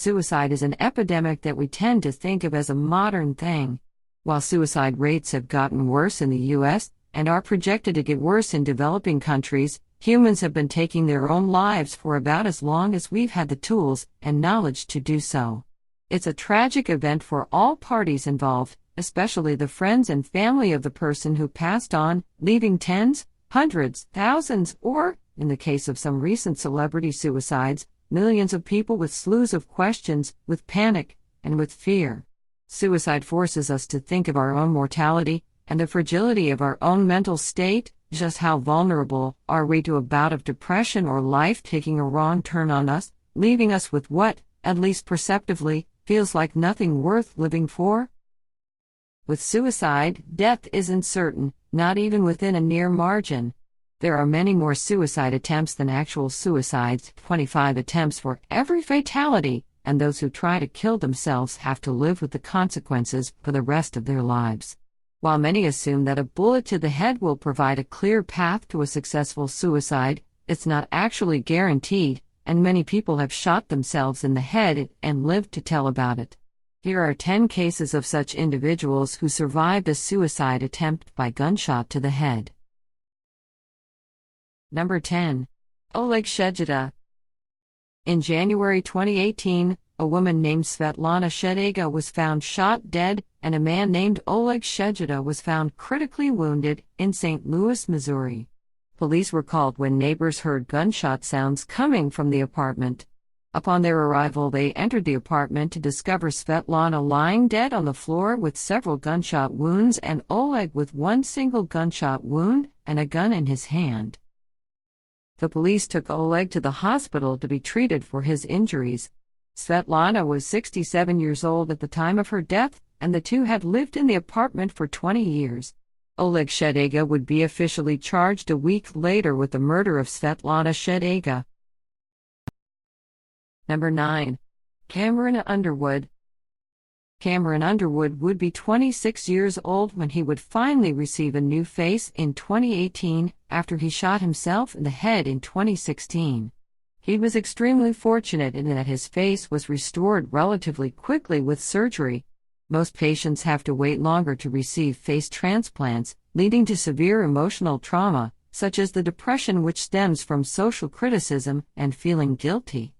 Suicide is an epidemic that we tend to think of as a modern thing. While suicide rates have gotten worse in the U.S. and are projected to get worse in developing countries, humans have been taking their own lives for about as long as we've had the tools and knowledge to do so. It's a tragic event for all parties involved, especially the friends and family of the person who passed on, leaving tens, hundreds, thousands, or, in the case of some recent celebrity suicides, millions of people with slews of questions, with panic, and with fear. Suicide forces us to think of our own mortality and the fragility of our own mental state. Just how vulnerable are we to a bout of depression or life taking a wrong turn on us, leaving us with what, at least perceptively, feels like nothing worth living for? With suicide, death isn't certain, not even within a near margin. There are many more suicide attempts than actual suicides, 25 attempts for every fatality, and those who try to kill themselves have to live with the consequences for the rest of their lives. While many assume that a bullet to the head will provide a clear path to a successful suicide, it's not actually guaranteed, and many people have shot themselves in the head and lived to tell about it. Here are 10 cases of such individuals who survived a suicide attempt by gunshot to the head. Number 10. Oleg Shegeda. In January 2018, a woman named Svetlana Shegeda was found shot dead, and a man named Oleg Shegeda was found critically wounded in St. Louis, Missouri. Police were called when neighbors heard gunshot sounds coming from the apartment. Upon their arrival, they entered the apartment to discover Svetlana lying dead on the floor with several gunshot wounds and Oleg with one single gunshot wound and a gun in his hand. The police took Oleg to the hospital to be treated for his injuries. Svetlana was 67 years old at the time of her death, and the two had lived in the apartment for 20 years. Oleg Shegeda would be officially charged a week later with the murder of Svetlana Shegeda. Number 9. Cameron Underwood. Cameron Underwood would be 26 years old when he would finally receive a new face in 2018, after he shot himself in the head in 2016. He was extremely fortunate in that his face was restored relatively quickly with surgery. Most patients have to wait longer to receive face transplants, leading to severe emotional trauma, such as the depression which stems from social criticism and feeling guilty.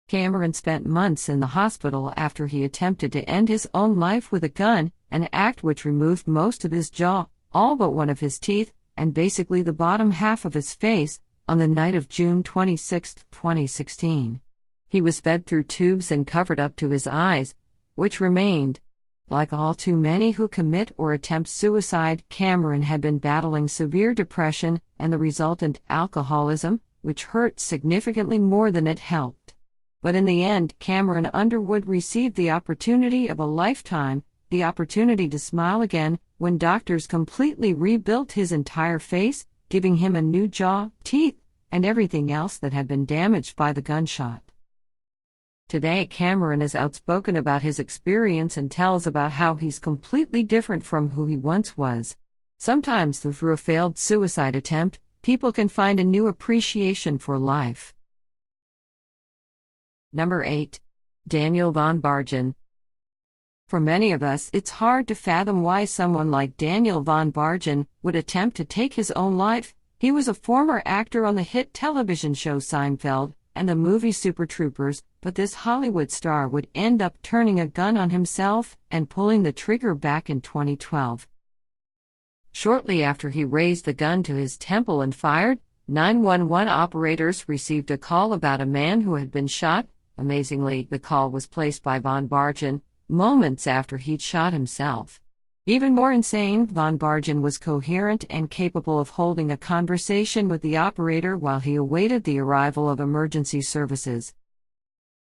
Cameron spent months in the hospital after he attempted to end his own life with a gun, an act which removed most of his jaw, all but one of his teeth, and basically the bottom half of his face, on the night of June 26, 2016. He was fed through tubes and covered up to his eyes, which remained. Like all too many who commit or attempt suicide, Cameron had been battling severe depression and the resultant alcoholism, which hurt significantly more than it helped. But in the end, Cameron Underwood received the opportunity of a lifetime, the opportunity to smile again, when doctors completely rebuilt his entire face, giving him a new jaw, teeth, and everything else that had been damaged by the gunshot. Today, Cameron is outspoken about his experience and tells about how he's completely different from who he once was. Sometimes, through a failed suicide attempt, people can find a new appreciation for life. Number 8. Daniel von Bargen. For many of us, it's hard to fathom why someone like Daniel von Bargen would attempt to take his own life. He was a former actor on the hit television show Seinfeld and the movie Super Troopers, but this Hollywood star would end up turning a gun on himself and pulling the trigger back in 2012. Shortly after he raised the gun to his temple and fired, 911 operators received a call about a man who had been shot. Amazingly, the call was placed by von Bargen moments after he'd shot himself. Even more insane, von Bargen was coherent and capable of holding a conversation with the operator while he awaited the arrival of emergency services.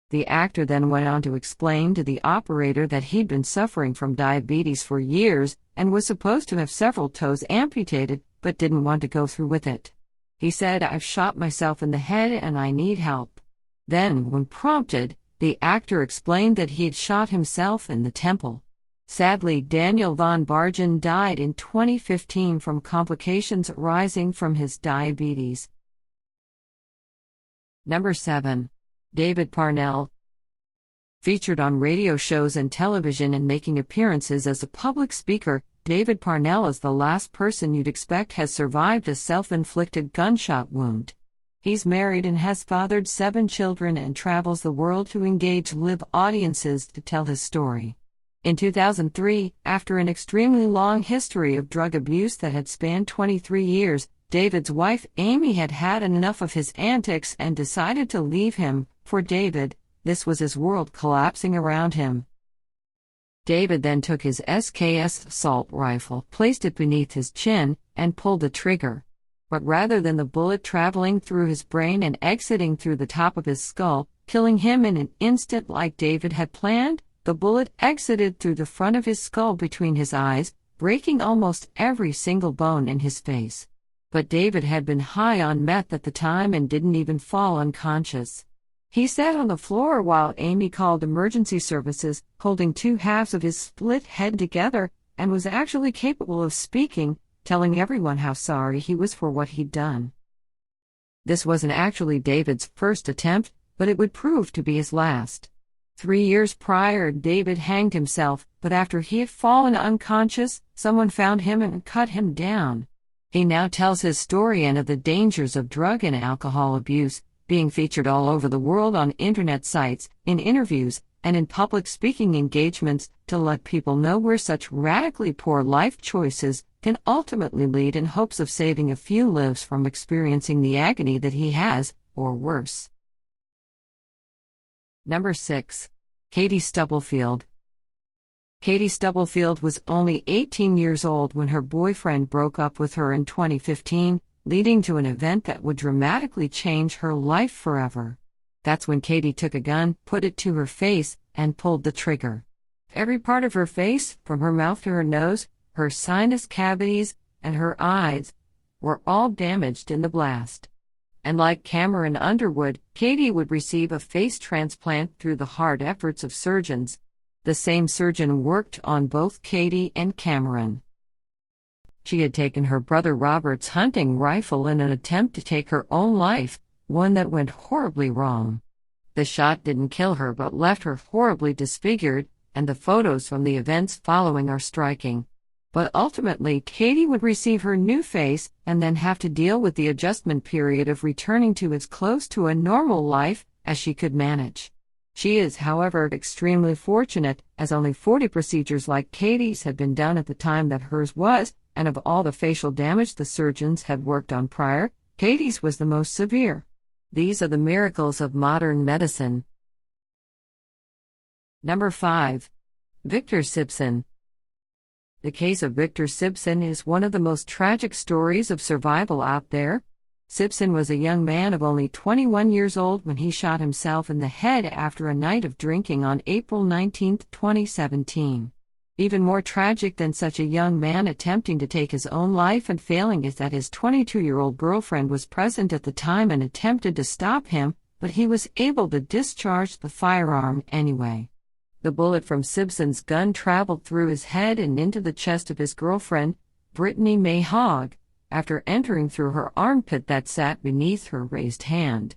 The actor then went on to explain to the operator that he'd been suffering from diabetes for years and was supposed to have several toes amputated, but didn't want to go through with it. He said, "I've shot myself in the head and I need help." Then, when prompted, the actor explained that he had shot himself in the temple. Sadly, Daniel von Bargen died in 2015 from complications arising from his diabetes. Number 7. David Parnell. Featured on radio shows and television and making appearances as a public speaker, David Parnell is the last person you'd expect has survived a self-inflicted gunshot wound. He's married and has fathered 7 children and travels the world to engage live audiences to tell his story. In 2003, after an extremely long history of drug abuse that had spanned 23 years, David's wife Amy had had enough of his antics and decided to leave him. For David, this was his world collapsing around him. David then took his SKS assault rifle, placed it beneath his chin, and pulled the trigger. But rather than the bullet traveling through his brain and exiting through the top of his skull, killing him in an instant like David had planned, the bullet exited through the front of his skull between his eyes, breaking almost every single bone in his face. But David had been high on meth at the time and didn't even fall unconscious. He sat on the floor while Amy called emergency services, holding 2 halves of his split head together, and was actually capable of speaking, telling everyone how sorry he was for what he'd done. This wasn't actually David's first attempt, but it would prove to be his last. 3 years prior, David hanged himself, but after he had fallen unconscious, someone found him and cut him down. He now tells his story and of the dangers of drug and alcohol abuse, being featured all over the world on internet sites, in interviews, and in public speaking engagements to let people know where such radically poor life choices can ultimately lead in hopes of saving a few lives from experiencing the agony that he has, or worse. Number 6. Katie Stubblefield. Katie Stubblefield was only 18 years old when her boyfriend broke up with her in 2015, leading to an event that would dramatically change her life forever. That's when Katie took a gun, put it to her face, and pulled the trigger. Every part of her face, from her mouth to her nose, her sinus cavities, and her eyes, were all damaged in the blast. And like Cameron Underwood, Katie would receive a face transplant through the hard efforts of surgeons. The same surgeon worked on both Katie and Cameron. She had taken her brother Robert's hunting rifle in an attempt to take her own life, one that went horribly wrong. The shot didn't kill her but left her horribly disfigured, and the photos from the events following are striking. But ultimately, Katie would receive her new face and then have to deal with the adjustment period of returning to as close to a normal life as she could manage. She is, however, extremely fortunate, as only 40 procedures like Katie's had been done at the time that hers was, and of all the facial damage the surgeons had worked on prior, Katie's was the most severe. These are the miracles of modern medicine. Number 5. Victor Sibson. The case of Victor Sibson is one of the most tragic stories of survival out there. Sibson was a young man of only 21 years old when he shot himself in the head after a night of drinking on April 19, 2017. Even more tragic than such a young man attempting to take his own life and failing is that his 22-year-old girlfriend was present at the time and attempted to stop him, but he was able to discharge the firearm anyway. The bullet from Sibson's gun traveled through his head and into the chest of his girlfriend, Brittany May Hogg, after entering through her armpit that sat beneath her raised hand.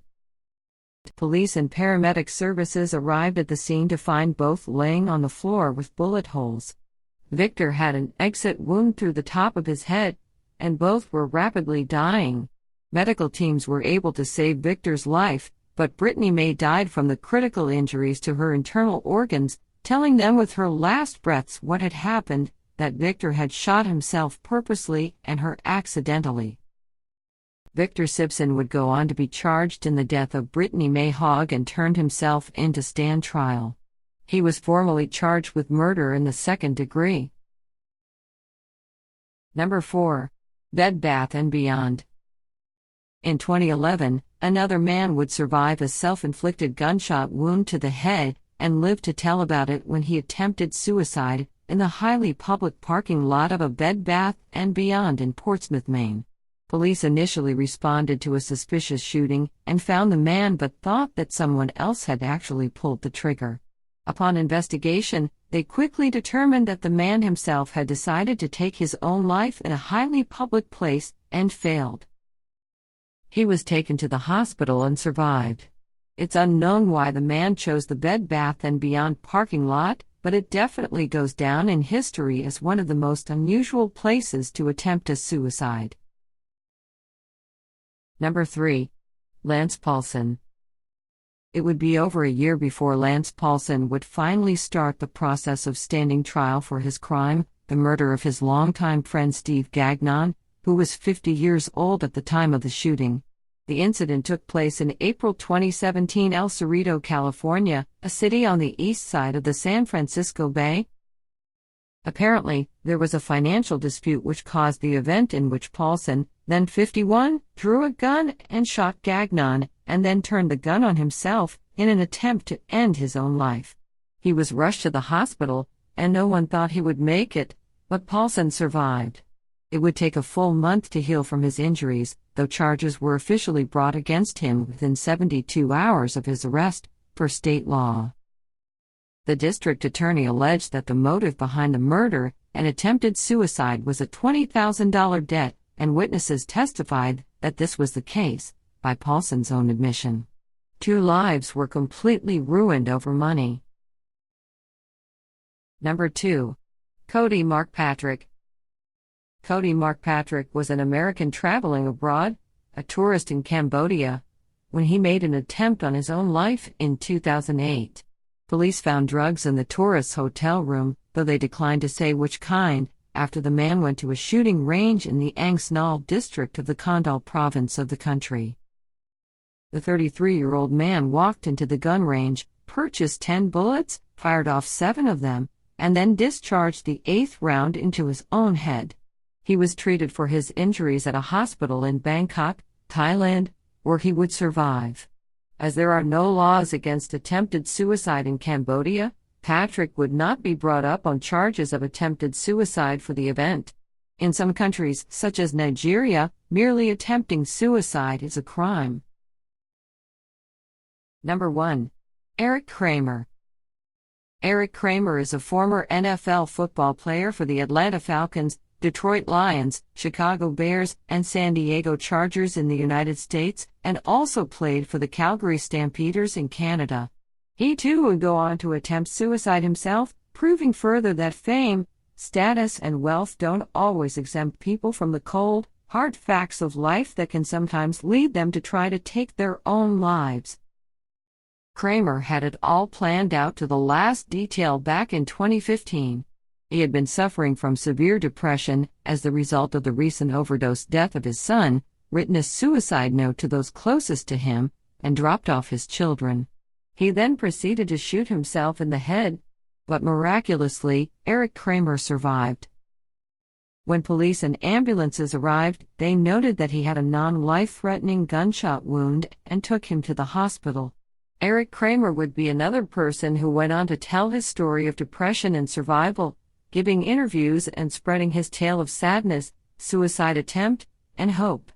Police and paramedic services arrived at the scene to find both laying on the floor with bullet holes. Victor had an exit wound through the top of his head, and both were rapidly dying. Medical teams were able to save Victor's life, but Brittany May died from the critical injuries to her internal organs, telling them with her last breaths what had happened, that Victor had shot himself purposely and her accidentally. Victor Sibson would go on to be charged in the death of Brittany May Hogg and turned himself in to stand trial. He was formally charged with murder in the 2nd degree. Number 4. Bed Bath & Beyond. In 2011, another man would survive a self-inflicted gunshot wound to the head and live to tell about it when he attempted suicide in the highly public parking lot of a Bed Bath & Beyond in Portsmouth, Maine. Police initially responded to a suspicious shooting and found the man but thought that someone else had actually pulled the trigger. Upon investigation, they quickly determined that the man himself had decided to take his own life in a highly public place and failed. He was taken to the hospital and survived. It's unknown why the man chose the Bed Bath & Beyond parking lot, but it definitely goes down in history as one of the most unusual places to attempt a suicide. Number 3. Lance Paulson. It would be over a year before Lance Paulson would finally start the process of standing trial for his crime, the murder of his longtime friend Steve Gagnon, who was 50 years old at the time of the shooting. The incident took place in April 2017 El Cerrito, California, a city on the east side of the San Francisco Bay. Apparently, there was a financial dispute which caused the event in which Paulson, then 51, drew a gun and shot Gagnon, and then turned the gun on himself in an attempt to end his own life. He was rushed to the hospital, and no one thought he would make it, but Paulson survived. It would take a full month to heal from his injuries, though charges were officially brought against him within 72 hours of his arrest, per state law. The district attorney alleged that the motive behind the murder and attempted suicide was a $20,000 debt, and witnesses testified that this was the case, by Paulson's own admission. 2 lives were completely ruined over money. Number 2. Cody Markpatrick. Cody Markpatrick was an American traveling abroad, a tourist in Cambodia, when he made an attempt on his own life in 2008. Police found drugs in the tourist's hotel room, though they declined to say which kind, after the man went to a shooting range in the Angsnal district of the Kandal province of the country. The 33-year-old man walked into the gun range, purchased 10 bullets, fired off 7 of them, and then discharged the 8th round into his own head. He was treated for his injuries at a hospital in Bangkok, Thailand, where he would survive. As there are no laws against attempted suicide in Cambodia, Patrick would not be brought up on charges of attempted suicide for the event. In some countries, such as Nigeria, merely attempting suicide is a crime. Number 1. Erik Kramer. Erik Kramer is a former NFL football player for the Atlanta Falcons, Detroit Lions, Chicago Bears, and San Diego Chargers in the United States, and also played for the Calgary Stampeders in Canada. He too would go on to attempt suicide himself, proving further that fame, status, and wealth don't always exempt people from the cold, hard facts of life that can sometimes lead them to try to take their own lives. Kramer had it all planned out to the last detail back in 2015. He had been suffering from severe depression as the result of the recent overdose death of his son, written a suicide note to those closest to him, and dropped off his children. He then proceeded to shoot himself in the head, but miraculously, Erik Kramer survived. When police and ambulances arrived, they noted that he had a non-life-threatening gunshot wound and took him to the hospital. Erik Kramer would be another person who went on to tell his story of depression and survival, giving interviews and spreading his tale of sadness, suicide attempt, and hope.